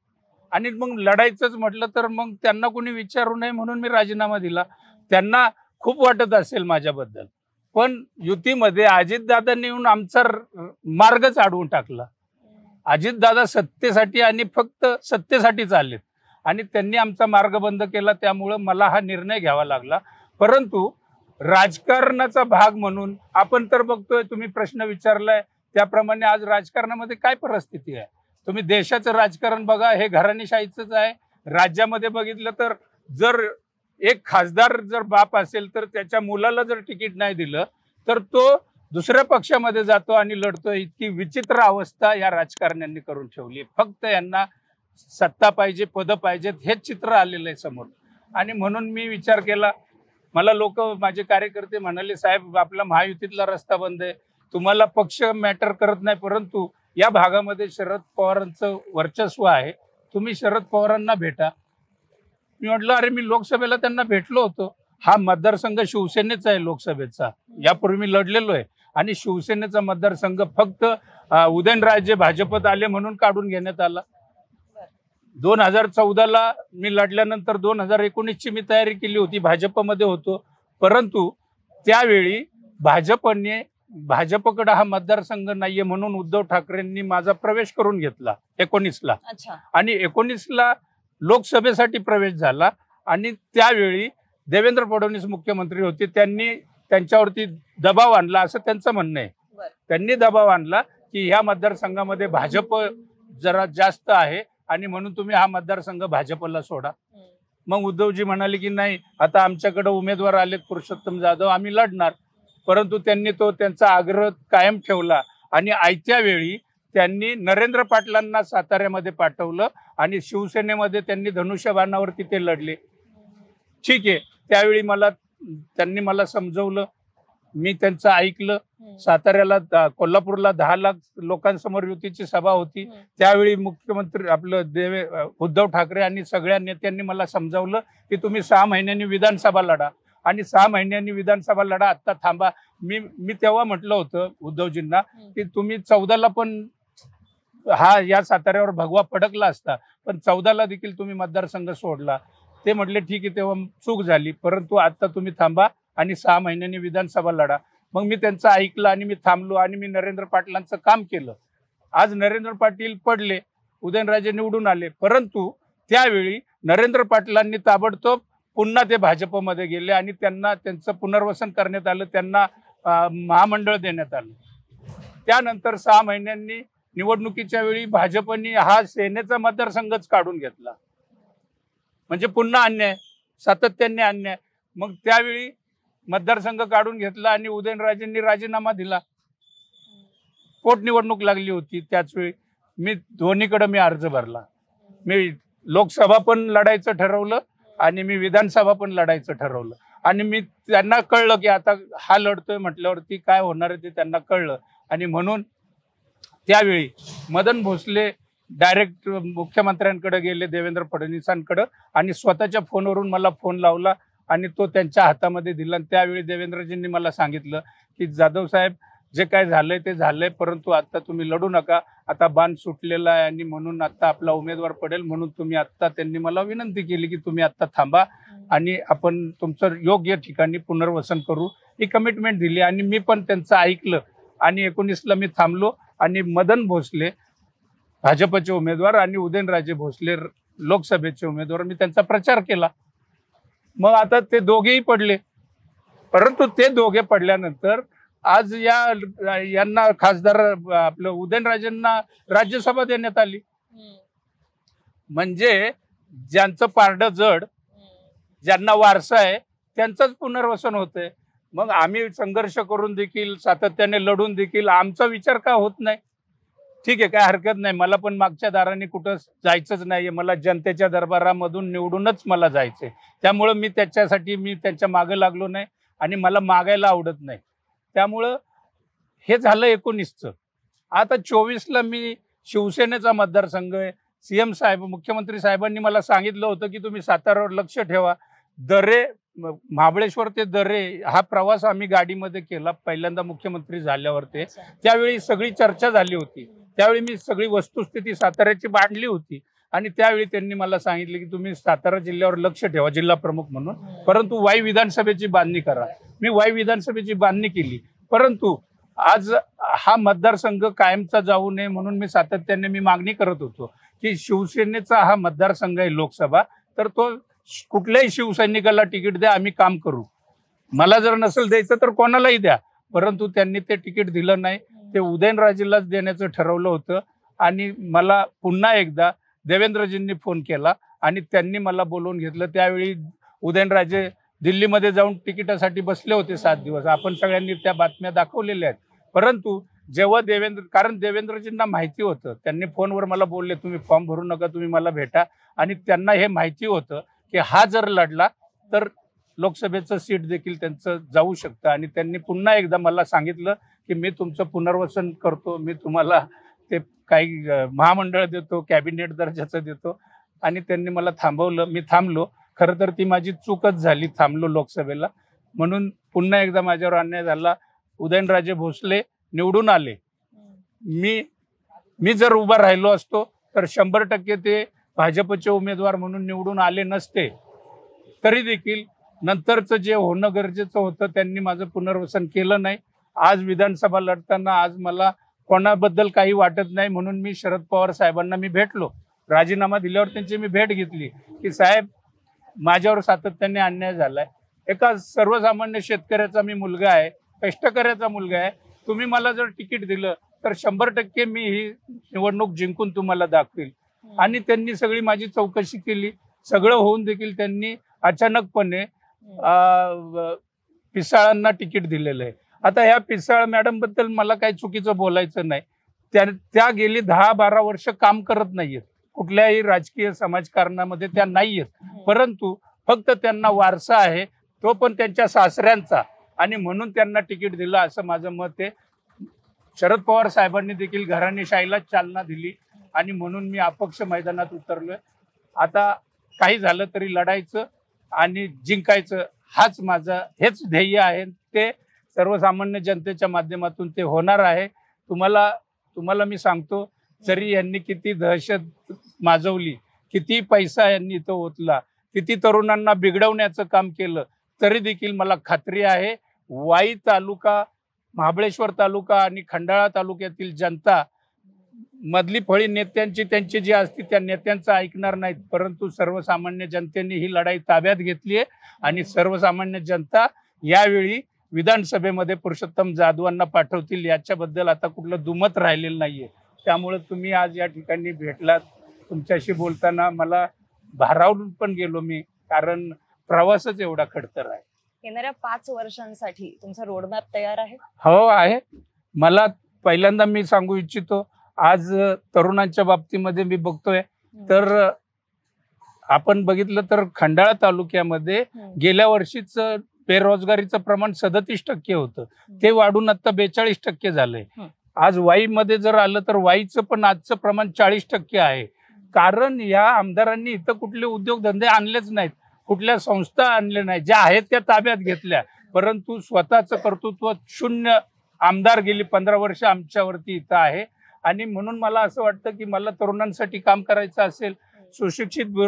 आणि मग लढायचंच म्हटलं तर मग त्यांना कोणी विचारू नये म्हणून मी राजीनामा दिला. त्यांना खूप वाटत असेल माझ्याबद्दल, पण युतीमध्ये अजितदादांनी येऊन आमचा मार्गच अडवून टाकला. अजितदादा सत्तेसाठी आणि फक्त सत्तेसाठीच आलेत आणि त्यांनी आमचा मार्ग बंद केला. त्यामुळं मला हा निर्णय घ्यावा लागला. परंतु राजकारणाचा भाग म्हणून आपण तर बघतोय, तुम्ही प्रश्न विचारलाय त्याप्रमाणे आज राजकारणामध्ये काय परिस्थिती आहे? तुम्ही देशाचं राजकारण बघा, हे घराणेशाहीचंच आहे. राज्यामध्ये बघितलं तर जर एक खासदार जर बाप असेल तर त्याच्या मुलाला जर तिकीट नाही दिलं तर तो दुसऱ्या पक्षामध्ये जातो आणि लढतो. इतकी विचित्र अवस्था या राजकारण्यांनी करून ठेवली. फक्त यांना सत्ता पाहिजे, पद पाहिजेत, हेच चित्र आलेलं आहे समोर. आणि म्हणून मी विचार केला, मला लोक, माझे कार्यकर्ते म्हणाले, साहेब आपला महायुतीतला रस्ता बंद आहे, तुम्हाला पक्ष मॅटर करत नाही, परंतु या भागामध्ये शरद पवारांचं वर्चस्व आहे, तुम्ही शरद पवारांना भेटा. मी म्हटलं अरे मी लोकसभेला त्यांना भेटलो होतो. हा मतदारसंघ शिवसेनेचा आहे लोकसभेचा, यापूर्वी मी लढलेलो आहे. आणि शिवसेनेचा मतदारसंघ फक्त उदयनराजे भाजपत आले म्हणून काढून घेण्यात आला. 2014ला मी लढल्यानंतर 2019ची मी तयारी केली होती, भाजपमध्ये होतो. परंतु त्यावेळी भाजपकडे हा मतदारसंघ नाहीये म्हणून उद्धव ठाकरेंनी माझा प्रवेश करून घेतला 19ला. आणि 19ला लोकसभेसाठी प्रवेश झाला. आणि त्यावेळी देवेंद्र फडणवीस मुख्यमंत्री होते, त्यांनी त्यांच्यावरती दबाव आणला, असं त्यांचं म्हणणं आहे. त्यांनी दबाव आणला की ह्या मतदारसंघामध्ये भाजप जरा जास्त आहे आणि म्हणून तुम्ही हा मतदारसंघ भाजपला सोडा. मग उद्धवजी म्हणाले की नाही, आता आमच्याकडे उमेदवार आलेत पुरुषोत्तम जाधव, आम्ही लढणार. परंतु त्यांनी तो त्यांचा आग्रह कायम ठेवला आणि आयत्या वेळी त्यांनी नरेंद्र पाटलांना साताऱ्यामध्ये पाठवलं आणि शिवसेनेमध्ये त्यांनी धनुष्यबाणावरती ते लढले. ठीक आहे, त्यावेळी त्यांनी मला समजवलं, मी त्यांचं ऐकलं. साताऱ्याला कोल्हापूरला 10 लाख लोकांसमोर युतीची सभा होती. त्यावेळी मुख्यमंत्री आपलं उद्धव ठाकरे आणि सगळ्या नेत्यांनी मला समजावलं की तुम्ही 6 महिन्यांनी विधानसभा लढा आणि 6 महिन्यांनी विधानसभा लढा, आत्ता थांबा. मी तेव्हा म्हटलं होतं उद्धवजींना की तुम्ही 14ला पण या साताऱ्यावर भगवा फडकला असता, पण 14ला देखील तुम्ही मतदारसंघ सोडला. ते म्हटले ठीक आहे, तेव्हा चूक झाली, परंतु आता तुम्ही थांबा आणि 6 महिन्यांनी विधानसभा लढा. मग मी त्यांचं ऐकलं आणि मी थांबलो आणि मी नरेंद्र पाटलांचं काम केलं. आज नरेंद्र पाटील पडले, उदयनराजे निवडून आले, परंतु त्यावेळी नरेंद्र पाटलांनी ताबडतोब पुन्हा ते भाजपमध्ये गेले आणि त्यांचं पुनर्वसन करण्यात आलं, त्यांना महामंडळ देण्यात आलं. त्यानंतर 6 महिन्यांनी निवडणुकीच्या वेळी भाजपनी हा सेनेचा मतदारसंघच काढून घेतला. म्हणजे पुन्हा अन्याय, सातत्याने अन्याय. मग त्यावेळी मतदारसंघ काढून घेतला आणि उदयनराजेंनी राजीनामा दिला. पोटनिवडणूक लागली होती त्याचवेळी. मी दोन्हीकडे अर्ज भरला. मी लोकसभा पण लढायचं ठरवलं आणि मी विधानसभा पण लढायचं ठरवलं. आणि मी त्यांना कळलं की आता हा लढतोय म्हटल्यावरती काय होणार आहे ते त्यांना कळलं. आणि म्हणून त्यावेळी मदन भोसले डायरेक्ट मुख्यमंत्र्यांकडे गेले, देवेंद्र फडणवीसांकडे, आणि स्वतःच्या फोनवरून मला फोन लावला आणि तो त्यांच्या हातामध्ये दिला. आणि त्यावेळी देवेंद्रजींनी मला सांगितलं की जाधव साहेब, जे काय झालंय ते झालंय, परंतु आता तुम्ही लढू नका, आता बाण सुटलेला आहे आणि म्हणून आता आपला उमेदवार पडेल, म्हणून तुम्ही आता, त्यांनी मला विनंती केली की तुम्ही आता थांबा आणि आपण तुमचं योग्य ठिकाणी पुनर्वसन करू, ही कमिटमेंट दिली. आणि मी पण त्यांचं ऐकलं आणि 19ला मी थांबलो आणि मदन भोसले भाजपचे उमेदवार आणि उदयनराजे भोसले लोकसभेचे उमेदवार, मी त्यांचा प्रचार केला. मग आता ते दोघेही पडले, परंतु ते दोघे पडल्यानंतर आज यांना खासदार आपलं उदयनराजेंना राज्यसभा देण्यात आली. म्हणजे ज्यांचं पारडं जड, ज्यांना वारसा आहे, त्यांचंच पुनर्वसन होतंय. मग आम्ही संघर्ष करून देखील, सातत्याने लढून देखील आमचा विचार का होत नाही? ठीक आहे, काय हरकत नाही, मला पण मागच्या दाराने कुठं जायचंच नाहीये, मला जनतेच्या दरबारामधून निवडूनच मला जायचंय. त्यामुळं मी त्यांच्या मागे लागलो नाही आणि मला मागायला आवडत नाही. त्यामुळं हे झालं 19चं. आता 24ला मी शिवसेनेचा मतदारसंघ आहे. सीएम साहेब, मुख्यमंत्री साहेबांनी मला सांगितलं होतं की तुम्ही साताऱ्यावर लक्ष ठेवा. दरे, महाबळेश्वर ते दरे हा प्रवास आम्ही गाडीमध्ये केला पहिल्यांदा मुख्यमंत्री झाल्यावर. त्यावेळी सगळी चर्चा झाली होती. त्यावेळी मी सगळी वस्तुस्थिती साताऱ्याची मांडली होती आणि त्यावेळी त्यांनी मला सांगितले की तुम्ही सातारा जिल्ह्यावर लक्ष ठेवा जिल्हा प्रमुख म्हणून, परंतु वाई विधानसभेची बांधणी करा. मी वाई विधानसभेची बांधणी केली, परंतु आज हा मतदारसंघ कायमचा जाऊ नये म्हणून मी सातत्याने मागणी करत होतो की शिवसेनेचा हा मतदारसंघ आहे लोकसभा, तर तो कुठल्याही शिवसैनिकाला तिकीट द्या, आम्ही काम करू. मला जर नसेल द्यायचं तर कोणालाही द्या, परंतु त्यांनी ते तिकीट दिलं नाही. ते उदयनराजेलाच देण्याचं ठरवलं होतं आणि मला पुन्हा एकदा देवेंद्रजींनी फोन केला आणि त्यांनी मला बोलवून घेतलं. त्यावेळी उदयनराजे दिल्लीमध्ये जाऊन तिकिटासाठी बसले होते 7 दिवस. आपण सगळ्यांनी त्या बातम्या दाखवलेल्या आहेत. परंतु जेव्हा कारण देवेंद्रजींना माहिती होतं, त्यांनी फोनवर मला बोलले, तुम्ही फॉर्म भरू नका, तुम्ही मला भेटा. आणि त्यांना हे माहिती होतं की हा जर लढला तर लोकसभेचं सीट देखील त्यांचं जाऊ शकतं. आणि त्यांनी पुन्हा एकदा मला सांगितलं की मी तुमचं पुनर्वसन करतो, मी तुम्हाला ते काही महामंडळ देतो, कॅबिनेट दर्जाचं देतो. आणि त्यांनी मला थांबवलं. मी थांबलो. खरं तर ती माझी चूकच झाली, थांबलो लोकसभेला. म्हणून पुन्हा एकदा माझ्यावर अन्याय झाला. उदयनराजे भोसले निवडून आले. मी जर उभा राहिलो असतो तर 100% ते भाजपचे उमेदवार म्हणून निवडून आले नसते. तरी देखील नंतरचं जे होणं गरजेचं होतं त्यांनी माझं पुनर्वसन केलं नाही. आज विधानसभा लढताना आज मला कोणाबद्दल काही वाटत नाही, म्हणून मी शरद पवार साहेबांना मी भेटलो. राजीनामा दिल्यावर त्यांची मी भेट घेतली की साहेब, माझ्यावर सातत्याने अन्याय झालाय. एका सर्वसामान्य शेतकऱ्याचा मी मुलगा आहे, कष्टकऱ्याचा मुलगा आहे. तुम्ही मला जर तिकीट दिलं तर 100% मी ही निवडणूक जिंकून तुम्हाला दाखवेल. आणि त्यांनी सगळी माझी चौकशी केली. सगळं होऊन देखील त्यांनी अचानकपणे पिसाळांना तिकीट दिलेलं आहे. आता ह्या पिसाळ मॅडम बद्दल मला काही चुकीचं बोलायचं नाही. त्या गेली 10-12 वर्ष काम करत नाहीयेत, कुठल्याही राजकीय समाजकारणामध्ये त्या नाहीयेत. परंतु फक्त त्यांना वारसा आहे, तो पण त्यांच्या सासऱ्यांचा, आणि म्हणून त्यांना तिकीट दिलं असं माझं मत आहे. शरद पवार साहेबांनी देखील घराणेशाहीला चालना दिली आणि म्हणून मी अपक्ष मैदानात उतरलोय. आता काही झालं तरी लढायचं आणि जिंकायचं, हेच ध्येय आहे. ते सर्वसामान्य जनतेच्या माध्यमातून ते होणार आहे. तुम्हाला मी सांगतो, जरी यांनी किती दहशत माजवली, किती पैसा यांनी इथं ओतला, किती तरुणांना बिघडवण्याचं काम केलं, तरी देखील मला खात्री आहे वाई तालुका, महाबळेश्वर तालुका आणि खंडाळा तालुक्यातील जनता मधली फळी नेत्यांची त्यांची जी असती त्या नेत्यांचं ऐकणार नाहीत. परंतु सर्वसामान्य जनतेने ही लढाई ताब्यात घेतली आहे आणि सर्वसामान्य जनता यावेळी विधानसभेमध्ये पुरुषोत्तम जाधवांना पाठवतील याच्याबद्दल आता कुठलं दुमत राहिलेलं नाहीये. त्यामुळे तुम्ही आज या ठिकाणी भेटलात. तुमच्याशी बोलताना मला भारावून पण गेलो मी, कारण प्रवासच एवढा खडतर आहे. येणाऱ्या 5 वर्षांसाठी तुमचा रोडमॅप तयार आहे? हो आहे. मला पहिल्यांदा मी सांगू इच्छितो, आज तरुणांच्या बाबतीमध्ये मी बघतोय तर आपण बघितलं तर खंडाळा तालुक्यामध्ये गेल्या वर्षीच बेरोजगारीचं प्रमाण 37% होतं, ते वाढून आता 42% झालंय. आज वाईमध्ये जर आलं तर वाईचं पण आजचं प्रमाण 40% आहे. कारण या आमदारांनी इथं कुठले उद्योगधंदे आणलेच नाहीत, कुठल्या संस्था आणल्या नाहीत, ज्या आहेत त्या ताब्यात घेतल्या, परंतु स्वतःचं कर्तृत्व शून्य. आमदार गेली 15 वर्ष आमच्यावरती इथं आहे. आणि म्हणून मला असं वाटतं की मला तरुणांसाठी काम करायचं असेल, सुशिक्षित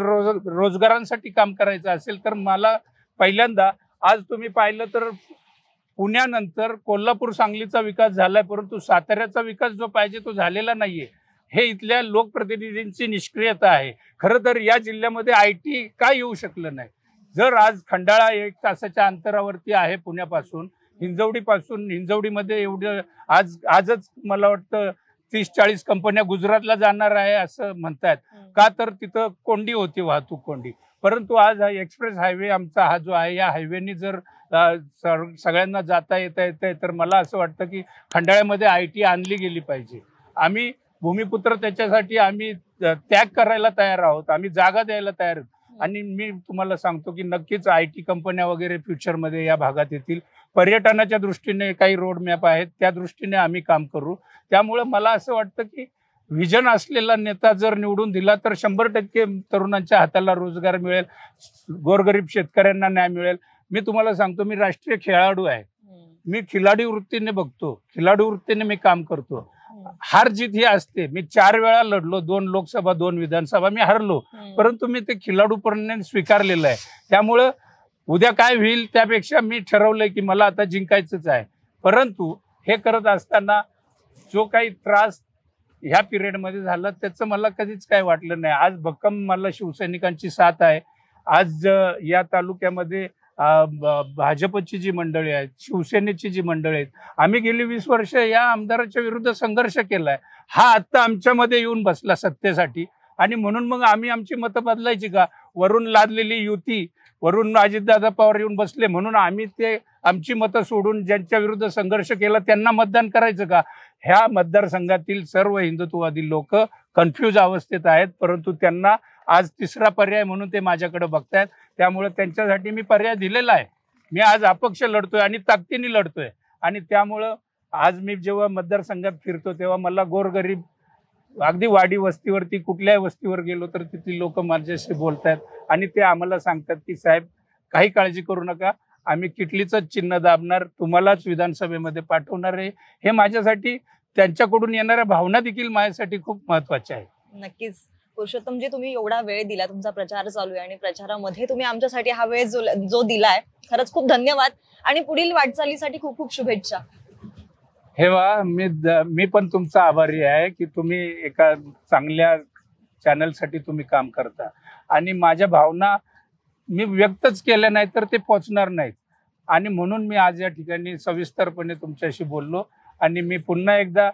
रोजगारांसाठी काम करायचं असेल तर मला पहिल्यांदा, आज तुम्ही पाहिलं तर पुण्यानंतर कोल्हापूर सांगलीचा विकास झालाय, परंतु साताऱ्याचा विकास जो पाहिजे तो झालेला नाहीये. हे इथल्या लोकप्रतिनिधींची निष्क्रियता आहे. खरं तर या जिल्ह्यामध्ये IT का येऊ शकलं नाही? जर आज खंडाळा 1 तासाच्या अंतरावरती आहे पुण्यापासून, हिंजवडीमध्ये एवढं आजच मला वाटतं 30-40 कंपन्या गुजरातला जाणार आहे असं म्हणतात. का तर तिथं कोंडी होती, वाहतूक कोंडी. परंतु आज हा एक्सप्रेस हायवे आमचा हा जो आहे, या हायवेनी जर सगळ्यांना जाता येतंय तर मला असं वाटतं की खंडाळ्यामध्ये IT आणली गेली पाहिजे. आम्ही भूमिपुत्र त्याच्यासाठी आम्ही त्याग करायला तयार आहोत, आम्ही जागा द्यायला तयार आहोत. आणि मी तुम्हाला सांगतो की नक्कीच IT कंपन्या वगैरे फ्युचरमध्ये या भागात येतील. पर्यटनाच्या दृष्टीने काही रोड मॅप आहेत, त्या दृष्टीने आम्ही काम करू. त्यामुळे मला असं वाटतं की व्हिजन असलेला नेता जर निवडून दिला तर 100% तरुणांच्या हाताला रोजगार मिळेल, गोरगरीब शेतकऱ्यांना न्याय मिळेल. मी तुम्हाला सांगतो, मी राष्ट्रीय खेळाडू आहे. मी खिलाडी वृत्तीने बघतो, खिलाडू वृत्तीने मी काम करतो. हार जीत ही असते. मी 4 वेळा लढलो, 2 लोकसभा 2 विधानसभा मी हरलो, परंतु मी ते खिलाडूपणे स्वीकारलेलं आहे. त्यामुळं उद्या काय होईल त्यापेक्षा मी ठरवलंय की मला आता जिंकायचंच आहे. परंतु हे करत असताना जो काही त्रास ह्या पिरियडमध्ये झाला त्याचं मला कधीच काय वाटलं नाही. आज भक्कम मला शिवसैनिकांची साथ आहे. आज या तालुक्यामध्ये भाजपची जी मंडळी आहेत, शिवसेनेची जी मंडळी आहेत, आम्ही गेली 20 वर्ष या आमदाराच्या विरुद्ध संघर्ष केलाय. हा आत्ता आमच्यामध्ये येऊन बसला सत्तेसाठी आणि म्हणून मग आम्ही आमची मतं बदलायची का? वरून लादलेली युती, वरून अजितदादा पवार येऊन बसले म्हणून आम्ही ते आमची मतं सोडून ज्यांच्या विरुद्ध संघर्ष केला त्यांना मतदान करायचं का? ह्या मतदारसंघातील सर्व हिंदुत्ववादी लोक कन्फ्यूज अवस्थेत आहेत, परंतु त्यांना आज तिसरा पर्याय म्हणून ते माझ्याकडे बघतायत. त्यामुळे त्यांच्यासाठी मी पर्याय दिलेला आहे. मी आज अपक्ष लढतोय आणि ताकदीने लढतोय आणि त्यामुळं आज मी जेव्हा मतदारसंघात फिरतो तेव्हा मला गोरगरीब अगदी वाडी वस्तीवरती कुठल्याही वस्तीवर गेलो तर तिथली लोक माझ्याशी बोलतात आणि ते आम्हाला सांगतात की साहेब काही काळजी करू नका, आम्ही किटलीचंच चिन्ह दाबणार, तुम्हालाच विधानसभेमध्ये पाठवणार आहे. हे माझ्यासाठी त्यांच्याकडून येणाऱ्या भावना देखील माझ्यासाठी खूप महत्वाच्या आहे. नक्कीच पुरुषोत्तमजी, तुम्ही एवढा वेळ दिला, तुमचा प्रचार चालू आहे आणि प्रचारामध्ये तुम्ही आमच्यासाठी हा वेळ जो दिलाय, खरंच खूप धन्यवाद आणि पुढील वाटचालीसाठी खूप खूप शुभेच्छा. हे वा, मी पण तुमचा आभारी आहे की तुम्ही एका चांगल्या चॅनलसाठी तुम्ही काम करता आणि माझ्या भावना मी व्यक्तच केल्या नाही तर ते पोचणार नाहीत आणि म्हणून मी आज या ठिकाणी सविस्तरपणे तुमच्याशी बोललो. आणि मी पुन्हा एकदा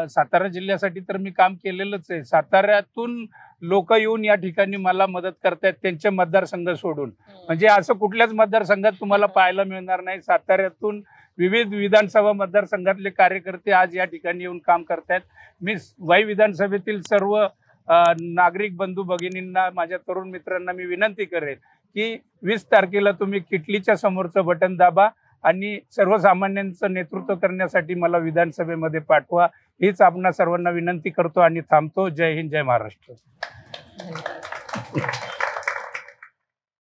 सातारा जिल्ह्यासाठी तर मी काम केलेलंच आहे. साताऱ्यातून लोक येऊन या ठिकाणी मला मदत करतायत त्यांचे मतदारसंघ सोडून. म्हणजे असं कुठल्याच मतदारसंघात तुम्हाला पाहायला मिळणार नाही. साताऱ्यातून विविध विधानसभा मतदारसंघातले कार्यकर्ते आज या ठिकाणी येऊन काम करतायत. मी वाई विधानसभेतील सर्व नागरिक बंधू भगिनींना, माझ्या तरुण मित्रांना मी विनंती करेन की 20 तारखेला तुम्ही किटलीच्या समोरचं बटन दाबा आणि सर्वसामान्यांचं नेतृत्व करण्यासाठी मला विधानसभेमध्ये पाठवा. हीच आपणा सर्वांना विनंती करतो आणि थांबतो. जय हिंद, जय महाराष्ट्र.